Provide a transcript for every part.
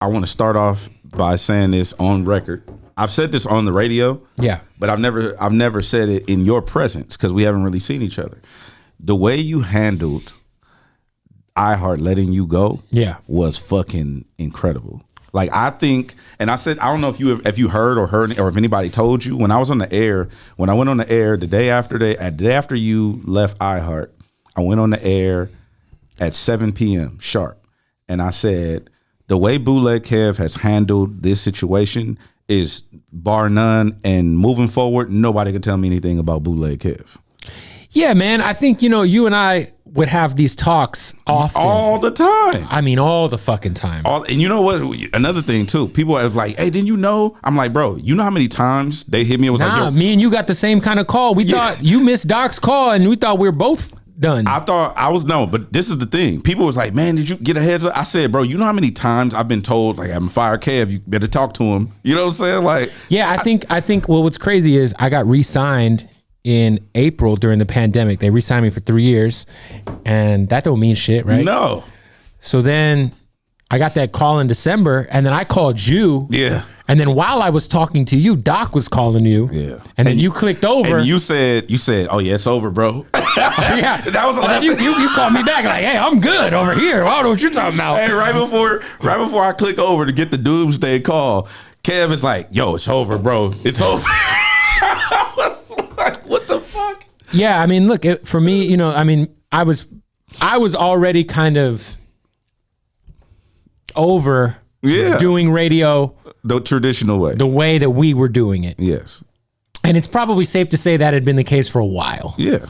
want to start off by saying this on record. I've said this on the radio. Yeah. But I've never said it in your presence because we haven't really seen each other. The way you handled iHeart letting you go was fucking incredible. Like, I think, and I said, I don't know if you heard or if anybody told you, when I was on the air, when I went on the air the day after you left iHeart, I went on the air at 7 p.m. sharp. And I said, the way Bootleg Kev has handled this situation is bar none. And moving forward, nobody can tell me anything about Bootleg Kev. Yeah, man. I think, you and I would have these talks often. All the time. I mean, all the fucking time. And you know what? Another thing, too. People are like, hey, didn't you know? I'm like, bro, you know how many times they hit me and was like, yo. Me and you got the same kind of call. We thought you missed Doc's call and we thought we were both done. I thought I was but this is the thing. People was like, man, did you get a heads up? I said, bro, you know how many times I've been told, like, I'm fire Kev, you better talk to him. You know what I'm saying? Like, yeah, I think well, what's crazy is I got re-signed in April during the pandemic. They re-signed me for 3 years, and that don't mean shit, right? No. So then I got that call in December, and then I called you. Yeah. And then while I was talking to you, Doc was calling you. Yeah. And then you clicked over. And you said, oh yeah, it's over, bro. Yeah. That was the last you called me back like, hey, I'm good over here. I don't know what you're talking about. Hey, right before I click over to get the doomsday call, Kev is like, yo, it's over, bro. It's over. I was like, what the fuck? Yeah, I mean, look, for me, I was already kind of over doing radio the traditional way, the way that we were doing it. Yes. And it's probably safe to say that had been the case for a while. Yeah.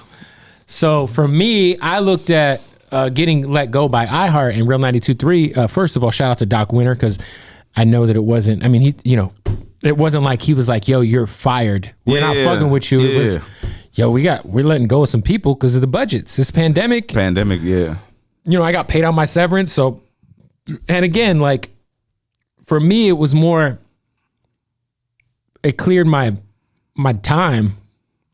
So for me, I looked at getting let go by iHeart and Real 92.3. First of all, shout out to Doc Winter, because I know that it wasn't, it wasn't like he was like, yo, you're fired. We're not fucking with you. It was, yo, we're letting go of some people because of the budgets. This pandemic, yeah. I got paid out my severance. So, and again, like, for me, it was more, it cleared my time.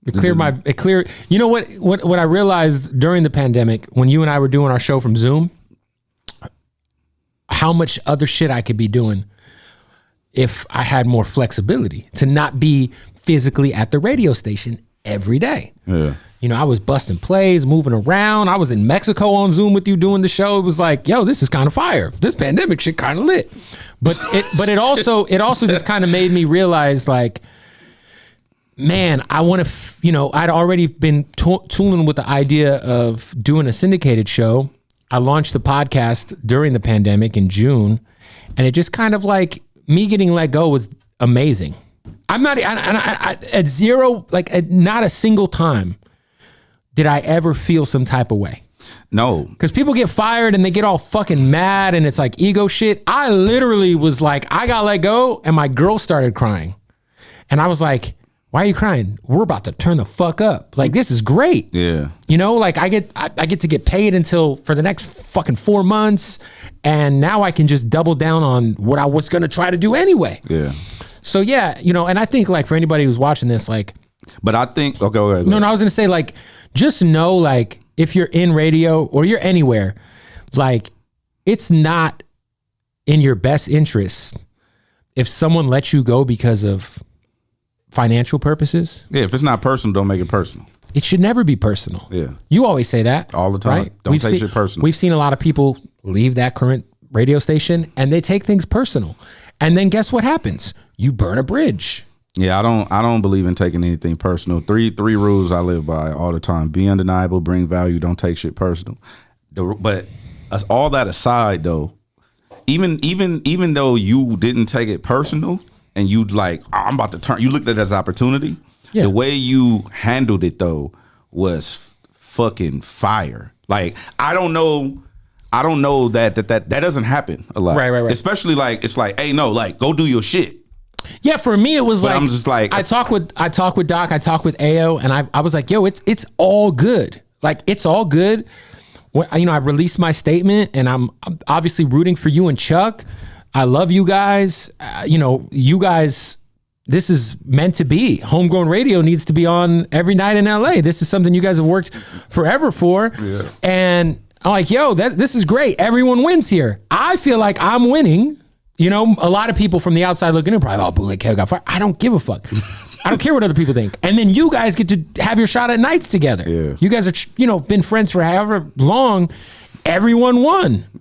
It cleared, you know what I realized during the pandemic, when you and I were doing our show from Zoom, how much other shit I could be doing if I had more flexibility to not be physically at the radio station every day. Yeah. I was busting plays, moving around. I was in Mexico on Zoom with you doing the show. It was like, yo, this is kind of fire. This pandemic shit kind of lit. But it also just kind of made me realize, like, man, I want to, I'd already been tooling with the idea of doing a syndicated show. I launched the podcast during the pandemic in June, and it just kind of like, me getting let go was amazing. I'm not, at zero, like not a single time did I ever feel some type of way. No. Because people get fired and they get all fucking mad and it's like ego shit. I literally was like, I got let go and my girl started crying. And I was like, why are you crying? We're about to turn the fuck up. Like, this is great. Yeah. Like I get to get paid for the next fucking 4 months. And now I can just double down on what I was going to try to do anyway. Yeah. So yeah, and I think, like, for anybody who's watching this, like, but I think, okay, go ahead. No, I was going to say, like, just know, like, if you're in radio or you're anywhere, like, it's not in your best interest if someone lets you go because of financial purposes. Yeah, if it's not personal, don't make it personal. It should never be personal. Yeah. You always say that. All the time. Right? Don't take shit personal. We've seen a lot of people leave that current radio station and they take things personal. And then guess what happens? You burn a bridge. Yeah, I don't believe in taking anything personal. Three rules I live by all the time: be undeniable, bring value, don't take shit personal. But all that aside, though, even though you didn't take it personal and you like, I'm about to turn, you looked at it as opportunity. Yeah. The way you handled it though was fucking fire. Like, I don't know that doesn't happen a lot. Right. Especially like, it's like, hey, no, like, go do your shit. Yeah, for me it was like, I'm just like, I talk with Doc, I talk with AO, and I was like, yo, it's all good. Like, it's all good. I released my statement, and I'm obviously rooting for you and Chuck. I love you guys. You guys, this is meant to be. Homegrown Radio needs to be on every night in LA. This is something you guys have worked forever for. Yeah. And I'm like, yo, this is great. Everyone wins here. I feel like I'm winning You know, a lot of people from the outside looking in probably, Bootleg Kev got fired. I don't give a fuck. I don't care what other people think. And then you guys get to have your shot at nights together. Yeah. You guys are, been friends for however long. Everyone won.